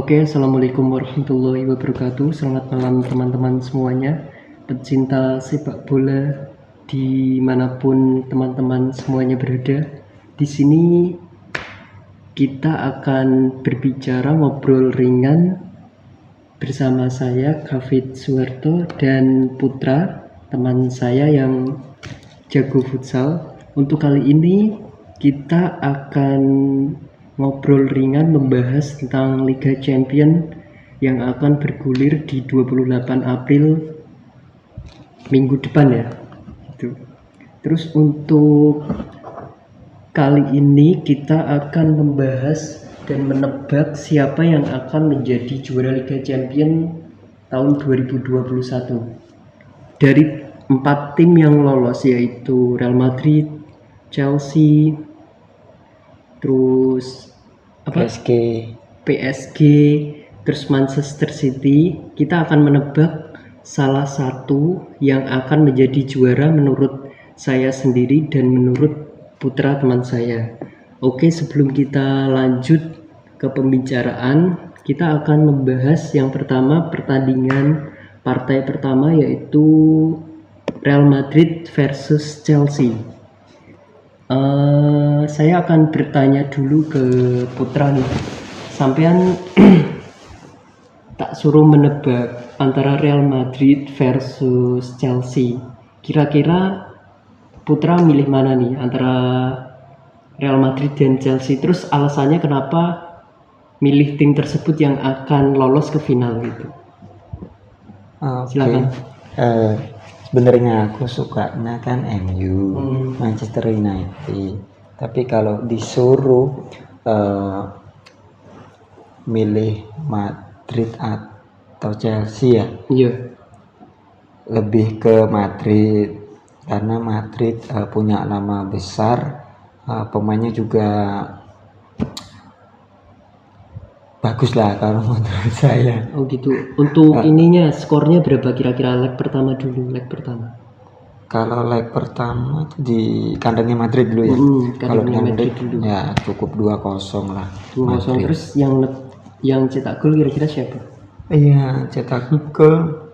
Oke, Assalamualaikum warahmatullahi wabarakatuh. Selamat malam teman-teman semuanya, pecinta sepak bola dimanapun teman-teman semuanya berada. Di sini kita akan berbicara ngobrol ringan bersama saya, Kavit Suwarto, dan Putra, teman saya yang jago futsal. Untuk kali ini kita akan ngobrol ringan membahas tentang Liga Champion yang akan bergulir di 28 April minggu depan ya. Gitu. Terus untuk kali ini kita akan membahas dan menebak siapa yang akan menjadi juara Liga Champion tahun 2021. Dari 4 tim yang lolos yaitu Real Madrid, Chelsea, terus PSG, terus Manchester City. Kita akan menebak salah satu yang akan menjadi juara menurut saya sendiri dan menurut Putra teman saya. Oke, sebelum kita lanjut ke pembicaraan, kita akan membahas yang pertama pertandingan partai pertama yaitu Real Madrid versus Chelsea. Saya akan bertanya dulu ke Putra nih. Sampean tak suruh menebak antara Real Madrid versus Chelsea. Kira-kira Putra milih mana nih antara Real Madrid dan Chelsea? Terus alasannya kenapa milih tim tersebut yang akan lolos ke final gitu? Silakan. Sebenarnya aku sukanya kan MU, Manchester United. Tapi kalau disuruh milih Madrid atau Chelsea ya, lebih ke Madrid karena Madrid punya nama besar, pemainnya juga bagus lah kalau menurut saya. Oh gitu. Untuk ininya skornya berapa kira-kira leg pertama dulu, leg pertama? Kalau leg pertama tuh di kandangnya Madrid dulu ya. Kalau di Madrid dulu ya cukup 2-0 lah. 2-0. Terus yang cetak gol kira-kira siapa? Iya, cetak gol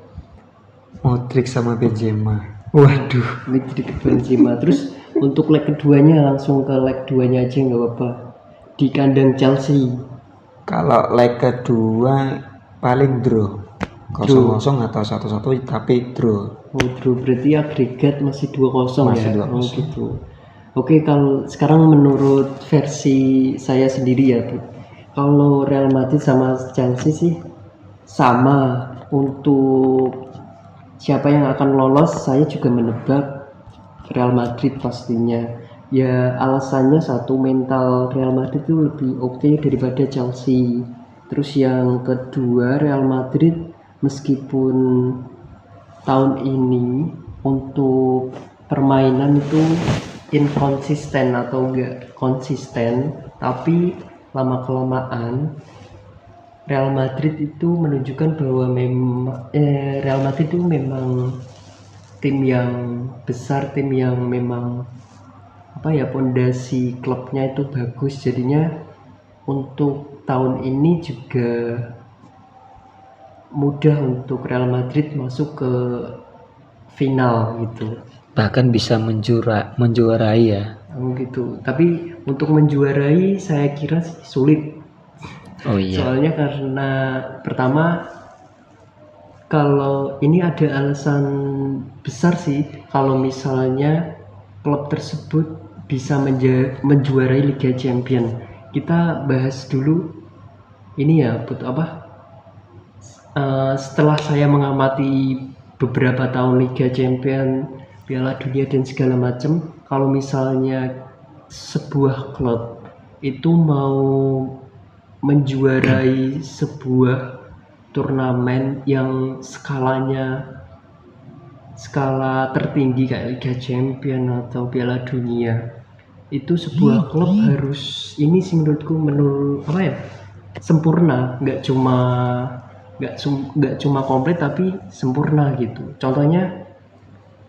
Modric sama Benzema. Waduh, Modric Benzema. Terus untuk leg keduanya langsung ke leg 2-nya aja nggak apa-apa. Di kandang Chelsea. Kalau leg kedua paling draw 0-0 atau 1-1 tapi draw. Oh, draw berarti agregat masih 2-0 masih ya? 2-0. Oh gitu. Oke, kalau sekarang menurut versi saya sendiri ya, kalau Real Madrid sama Chelsea sih sama. Untuk siapa yang akan lolos, saya juga menebak Real Madrid pastinya. Ya alasannya satu, mental Real Madrid itu lebih oke daripada Chelsea. Terus yang kedua, Real Madrid meskipun tahun ini untuk permainan itu inkonsisten atau enggak konsisten, tapi lama kelamaan Real Madrid itu menunjukkan bahwa Real Madrid itu memang tim yang besar, tim yang memang pondasi klubnya itu bagus. Jadinya untuk tahun ini juga mudah untuk Real Madrid masuk ke final gitu. Bahkan bisa menjuarai ya. Gitu. Tapi untuk menjuarai saya kira sulit. Oh iya. Soalnya karena pertama, kalau ini ada alasan besar sih, kalau misalnya klub tersebut bisa menjuarai Liga Champion. Kita bahas dulu ini ya, setelah saya mengamati beberapa tahun Liga Champion, Piala Dunia dan segala macam, kalau misalnya sebuah klub itu mau menjuarai sebuah turnamen yang skala tertinggi kayak Liga Champion atau Piala Dunia, itu sebuah klub harus ini sih menurutku sempurna, nggak cuma komplit tapi sempurna gitu. Contohnya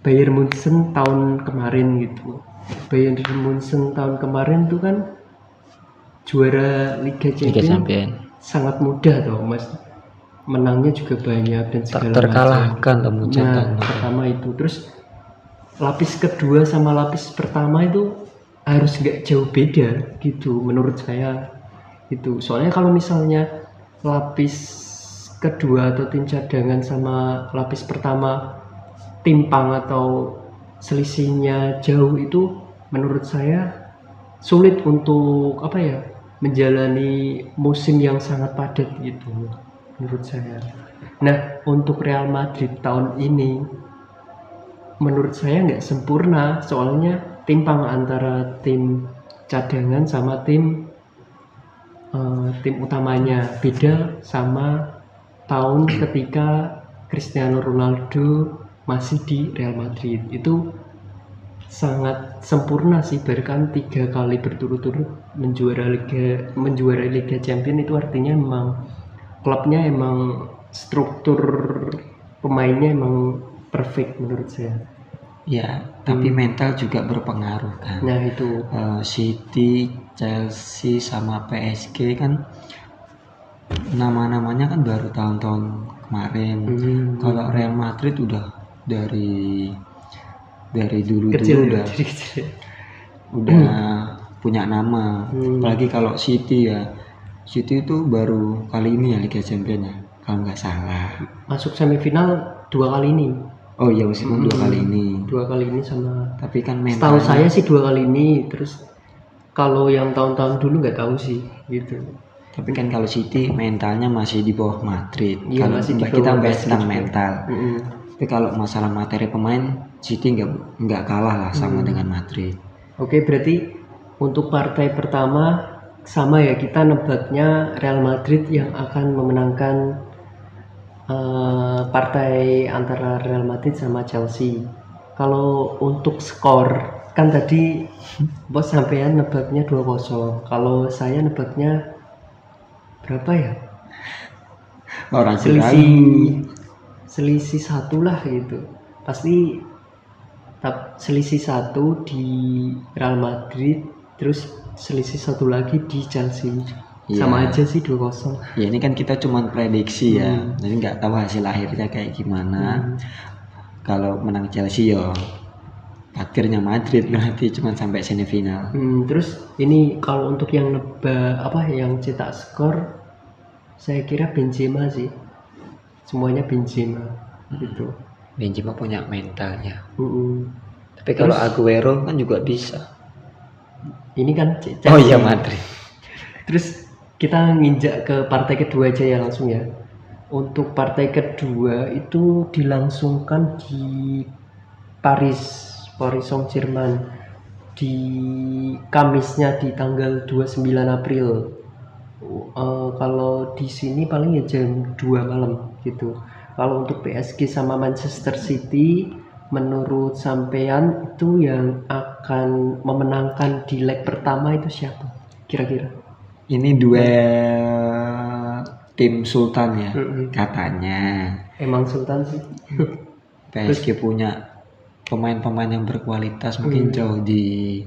Bayern Munchen tahun kemarin gitu. Bayern Munchen tahun kemarin tuh kan juara Liga Champion sangat mudah toh Mas, menangnya juga banyak dan segala terkalahkan macam. Nah, pertama itu, terus lapis kedua sama lapis pertama itu harus nggak jauh beda gitu menurut saya itu. Soalnya kalau misalnya lapis kedua atau tim cadangan sama lapis pertama timpang atau selisihnya jauh, itu menurut saya sulit untuk apa ya, menjalani musim yang sangat padat gitu menurut saya. Nah, untuk Real Madrid tahun ini menurut saya nggak sempurna, soalnya timpang antara tim cadangan sama tim utamanya. Beda sama tahun ketika Cristiano Ronaldo masih di Real Madrid, itu sangat sempurna sih, bahkan 3 kali berturut-turut menjuarai Liga Champions. Itu artinya memang klubnya emang struktur pemainnya emang perfect menurut saya. Ya, tapi mental juga berpengaruh kan. Nah itu City, Chelsea sama PSG kan nama-namanya kan baru tahun-tahun kemarin. Kalau Real Madrid udah dari dulu udah punya nama. Apalagi kalau City ya, City itu baru kali ini ya Liga Champions ya, kalau nggak salah. Masuk semifinal 2 kali ini. Oh iya, meskipun 2 kali ini. 2 kali ini sama. Tapi kan mentalnya, setahu saya sih 2 kali ini. Terus kalau yang tahun-tahun dulu nggak tahu sih gitu. Tapi kan kalau City mentalnya masih di bawah Madrid. Iya, kalau masih di kita bawah bahas tentang Madrid. mental. Tapi kalau masalah materi pemain, City nggak kalah lah sama dengan Madrid. Oke, berarti untuk partai pertama sama ya, kita nebaknya Real Madrid yang akan memenangkan partai antara Real Madrid sama Chelsea. Kalau untuk skor kan tadi bos sampean nebaknya 2-0. Kalau saya nebaknya berapa ya? Orang selisih 1 lah gitu. Pasti selisih 1 di Real Madrid, terus selisih 1 lagi di Chelsea. Sama aja sih 2-0. Ya ini kan kita cuma prediksi ya, jadi nggak tahu hasil akhirnya kayak gimana. Kalau menang Chelsea ya akhirnya Madrid berarti cuma sampai semifinal. Terus ini kalau untuk yang yang cetak skor, saya kira Benzema sih. Semuanya Benzema gitu. Benzema punya mentalnya. Tapi kalau Aguero kan juga bisa. Ini kan Oh iya, Madrid. Terus kita nginjak ke partai kedua aja ya langsung ya. Untuk partai kedua itu dilangsungkan di Paris Saint-Germain di Kamisnya di tanggal 29 April. Kalau di sini paling ya jam 2 malam gitu. Kalau untuk PSG sama Manchester City, menurut sampean itu yang akan memenangkan di leg pertama itu siapa kira-kira? Ini duel tim Sultan ya katanya. Emang Sultan sih. PSG punya pemain-pemain yang berkualitas, mungkin jauh di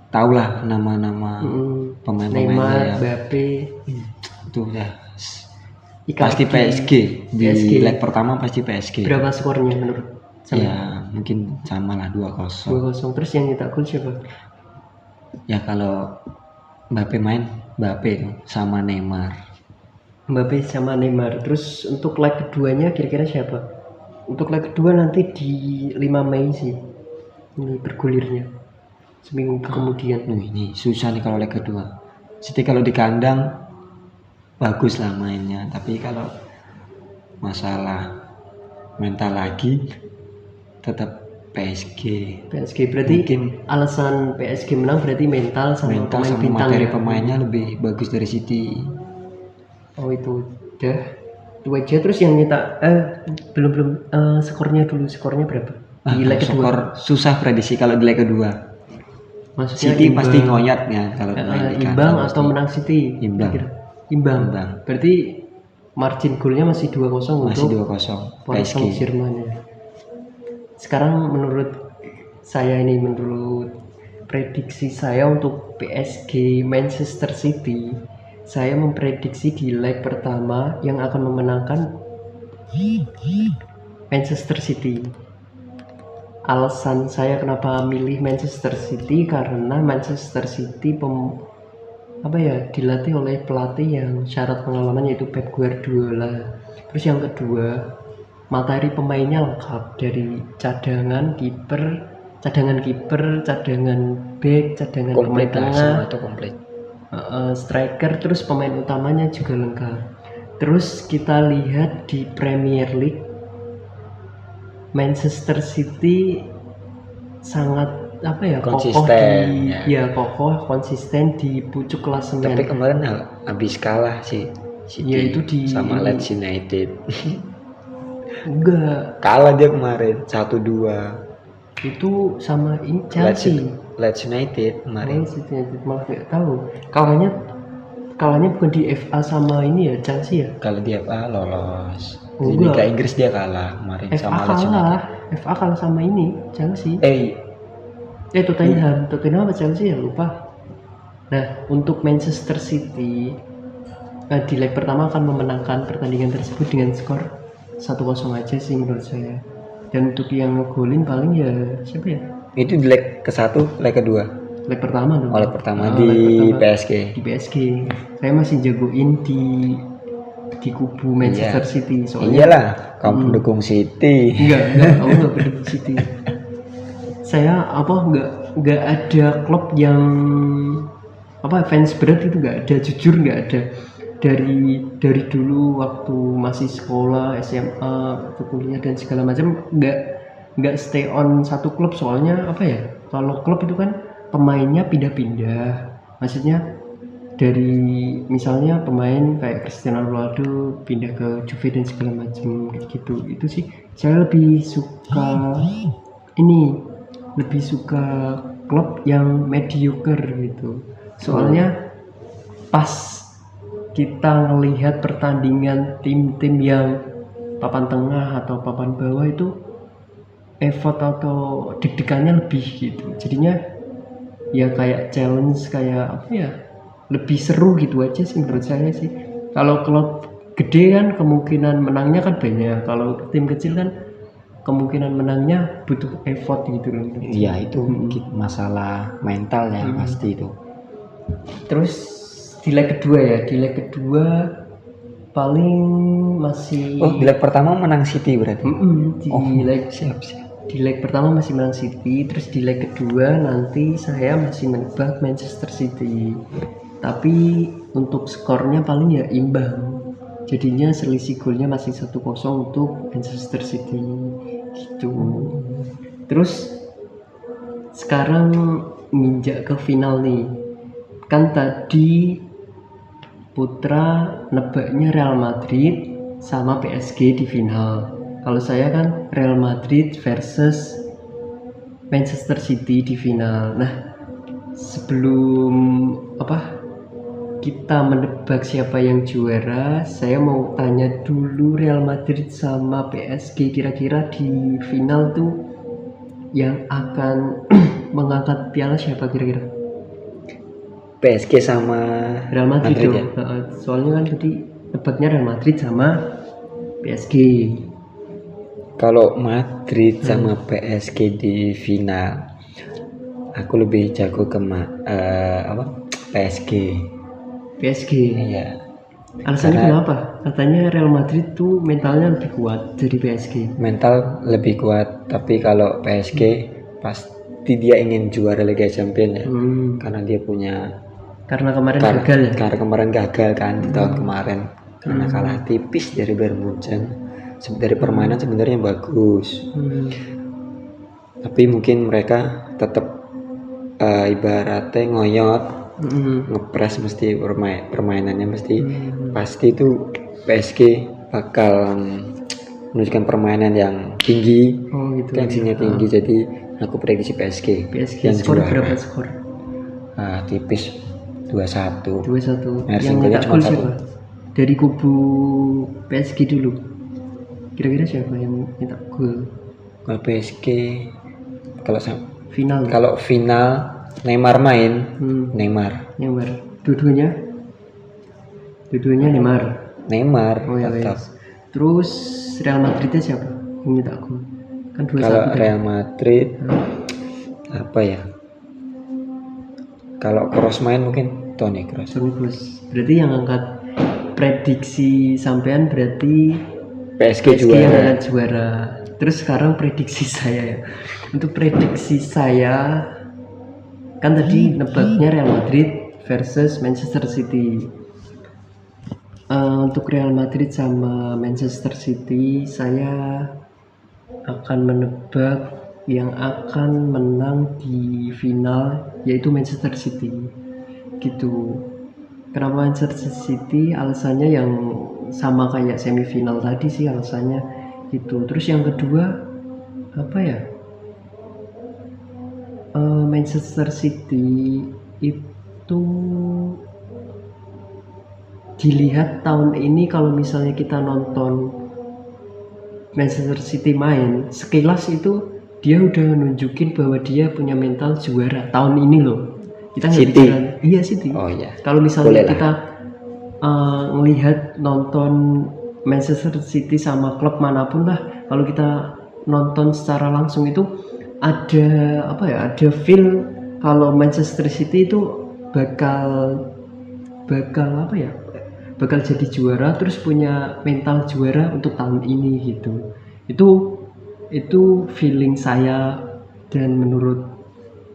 tahulah nama-nama pemain-pemainnya ya. Mbappe itu ya pasti PSG di leg pertama pasti PSG. Berapa skornya menurut sampai? Ya mungkin sama lah 2-0. 2-0. Terus yang nyetak gol siapa? Ya kalau Mbappe main, Mbappe sama Neymar. Terus untuk leg keduanya kira-kira siapa? Untuk leg kedua nanti di 5 Mei sih ini bergulirnya, seminggu kemudian. Ini susah nih kalau leg kedua. Jadi kalau di kandang bagus lah mainnya, tapi kalau masalah mental lagi tetap PSG berarti mungkin alasan PSG menang berarti mental sama materi pemainnya lebih bagus dari City. Oh itu udah itu aja. Terus yang nyetak belum skornya berapa di leg kedua? Skor susah prediksi kalau di leg kedua. Maksudnya City pasti ngoyat ya kalau imbang atau menang City? Imbang. Berarti margin golnya masih 2-0 masih untuk 2-0 Paris Saint-Germain ya. Sekarang menurut prediksi saya untuk PSG Manchester City, saya memprediksi di leg pertama yang akan memenangkan Manchester City. Alasan saya kenapa milih Manchester City karena Manchester City dilatih oleh pelatih yang syarat pengalaman yaitu Pep Guardiola. Terus yang kedua, materi pemainnya lengkap dari cadangan kiper, cadangan back, cadangan pemain tengah, komplit. striker, terus pemain utamanya juga lengkap. Terus kita lihat di Premier League, Manchester City sangat Konsisten, kokoh konsisten di pucuk klasemen. Tapi kemarin habis kalah sih City Ya, itu sama Leeds United. Enggak, Kalah dia kemarin 1-2. itu sama Chelsea. Leeds United kemarin. Malah nggak tahu. Kalahnya bukan di FA sama ini ya, Chelsea ya? Kalau dia lolos. Di Enggak. Liga Inggris dia kalah kemarin FA sama Leeds United. kalah. FA kalah sama ini, Chelsea. Tottenham apa Chelsea ya, lupa. Nah, untuk Manchester City di leg pertama akan memenangkan pertandingan tersebut dengan skor 1-0 aja sih menurut saya. Dan untuk yang ngegolin paling ya siapa ya? Itu di leg ke-1, leg kedua. Leg pertama dong. Leg pertama leg pertama PSG. Di PSG. Saya masih jagoin di kubu Manchester City soalnya. Iyalah, kamu pendukung City. Enggak, aku enggak pendukung City. Saya enggak ada klub yang fans berat itu enggak ada, jujur enggak ada. Dari dulu waktu masih sekolah, SMA, atau kuliah dan segala macam enggak stay on satu klub soalnya kalau klub itu kan pemainnya pindah-pindah. Maksudnya dari misalnya pemain kayak Cristiano Ronaldo pindah ke Juve dan segala macam kayak gitu. Itu sih saya lebih suka klub yang mediocre gitu. Soalnya pas kita ngelihat pertandingan tim-tim yang papan tengah atau papan bawah itu effort atau deg-degannya lebih gitu. Jadinya ya kayak challenge, kayak lebih seru gitu aja sih menurut saya sih. Kalau klub gede kan kemungkinan menangnya kan banyak. Kalau tim kecil kan kemungkinan menangnya butuh effort gitu loh. Iya, itu masalah mental ya pasti itu. Terus di leg kedua paling masih di leg pertama menang City berarti. Di leg pertama masih menang City, terus di leg kedua nanti saya masih menebak Manchester City. Tapi untuk skornya paling ya imbang. Jadinya selisih golnya masih 1-0 untuk Manchester City gitu. Terus sekarang nginjak ke final nih. Kan tadi Putra nebaknya Real Madrid sama PSG di final. Kalau saya kan Real Madrid versus Manchester City di final. Nah, sebelum kita menebak siapa yang juara, saya mau tanya dulu Real Madrid sama PSG kira-kira di final tuh yang akan mengangkat piala siapa kira-kira? PSG sama Real Madrid ya? Soalnya kan tadi nebaknya Real Madrid sama PSG. Kalau Madrid sama PSG di final, aku lebih jago ke PSG. PSG. Iya. Alasannya kenapa? Katanya Real Madrid tuh mentalnya lebih kuat dari PSG. Mental lebih kuat, tapi kalau PSG pasti dia ingin juara Liga Champions ya. Karena dia punya. Karena kemarin gagal ya. Karena kemarin gagal kan di tahun kemarin. Karena kalah tipis dari Bayern Munchen. Dari permainan sebenarnya bagus. Tapi mungkin mereka tetap ibaratnya ngoyot. Ngepres mesti permainannya mesti pasti itu PSG bakal menunjukkan permainan yang tinggi, tensinya tinggi. Jadi aku prediksi PSG yang skor juara. Berapa skor? Tipis 2-1. Yang nyetak gol siapa? Dari kubu PSG dulu. Kira-kira siapa yang nyetak gol? Kalau PSG final. Kalau final Neymar main, Neymar. Dua-duanya? Dua-duanya Neymar. Neymar Oh ya tetap. wes. Terus Real Madridnya siapa? Ini aku. Kan 2-1 Kalau tadi. Real Madrid apa ya? Kalau Kroos main mungkin Toni Kroos. Toni Kroos. Berarti yang angkat prediksi sampean berarti PSG PSG yang juara. akan juara. Terus sekarang prediksi saya ya. Untuk prediksi saya kan tadi nebaknya Real Madrid versus Manchester City. Untuk Real Madrid sama Manchester City saya akan menebak yang akan menang di final yaitu Manchester City gitu. Kenapa Manchester City? Alasannya yang sama kayak semifinal tadi sih alasannya gitu. Terus yang kedua apa ya? Manchester City itu dilihat tahun ini kalau misalnya kita nonton Manchester City main sekilas itu dia udah nunjukin bahwa dia punya mental juara tahun ini loh. Kita nggak City. bicara iya City. Oh iya. Kalau misalnya Boleh lah. kita ngelihat nonton Manchester City sama klub manapun lah, kalau kita nonton secara langsung itu ada apa ya? Ada feel kalau Manchester City itu bakal apa ya? Bakal jadi juara terus punya mental juara untuk tahun ini gitu. Itu feeling saya dan menurut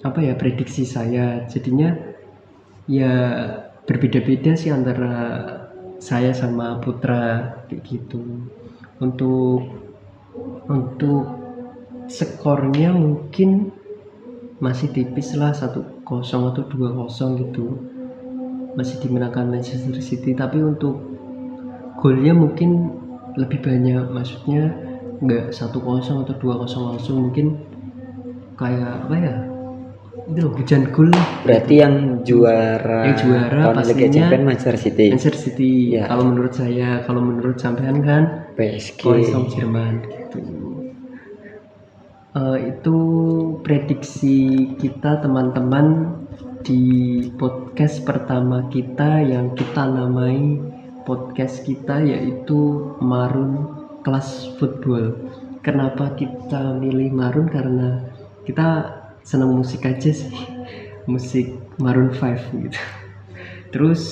apa ya prediksi saya. Jadinya ya berbeda-beda sih antara saya sama Putra kayak gitu. Untuk skornya mungkin masih tipis lah 1-0 atau 2-0 gitu. Masih dimenangkan Manchester City, tapi untuk golnya mungkin lebih banyak, maksudnya nggak 1-0 atau 2-0 langsung, mungkin kayak apa ya, itu loh hujan gol. Berarti yang juara tahun Liga pastinya Champions Manchester City. Manchester City Ya. kalau menurut saya. Kalau menurut sampean kan PSG. Paris Saint-Germain gitu. Itu prediksi kita teman-teman di podcast pertama kita yang kita namai podcast kita yaitu Marun Kelas Football. Kenapa kita milih Marun? Karena kita senang musik aja sih, musik Maroon 5 gitu. Terus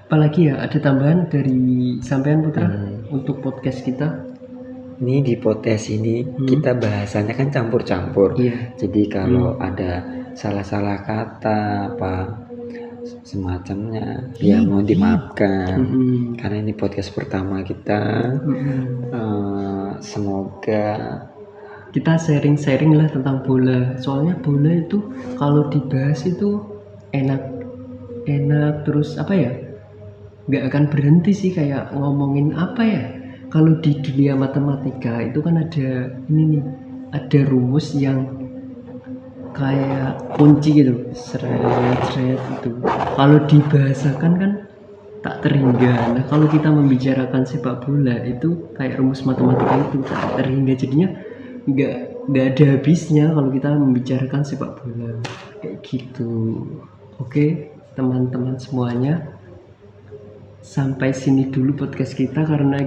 apalagi ya, ada tambahan dari sampean Putra untuk podcast kita? Ini di podcast ini kita bahasanya kan campur-campur. Iya. Jadi kalau ada salah-salah kata apa semacamnya ya mohon dimaafkan. Karena ini podcast pertama kita. Semoga kita sharing-sharing lah tentang bola. Soalnya bola itu kalau dibahas itu enak terus apa ya? Nggak akan berhenti sih, kayak ngomongin apa ya? Kalau di dunia matematika itu kan ada ini nih, ada rumus yang kayak kunci gitu, seret itu. Kalau dibahasakan kan tak terhingga. Nah kalau kita membicarakan sepak bola itu kayak rumus matematika itu tak terhingga, jadinya nggak ada habisnya kalau kita membicarakan sepak bola kayak gitu. Oke teman-teman semuanya, sampai sini dulu podcast kita karena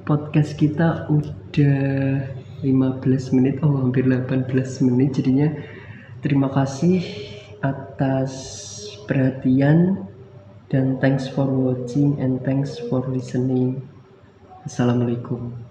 podcast kita udah 15 menit, hampir 18 menit jadinya. Terima kasih atas perhatian dan thanks for watching and thanks for listening. Assalamualaikum.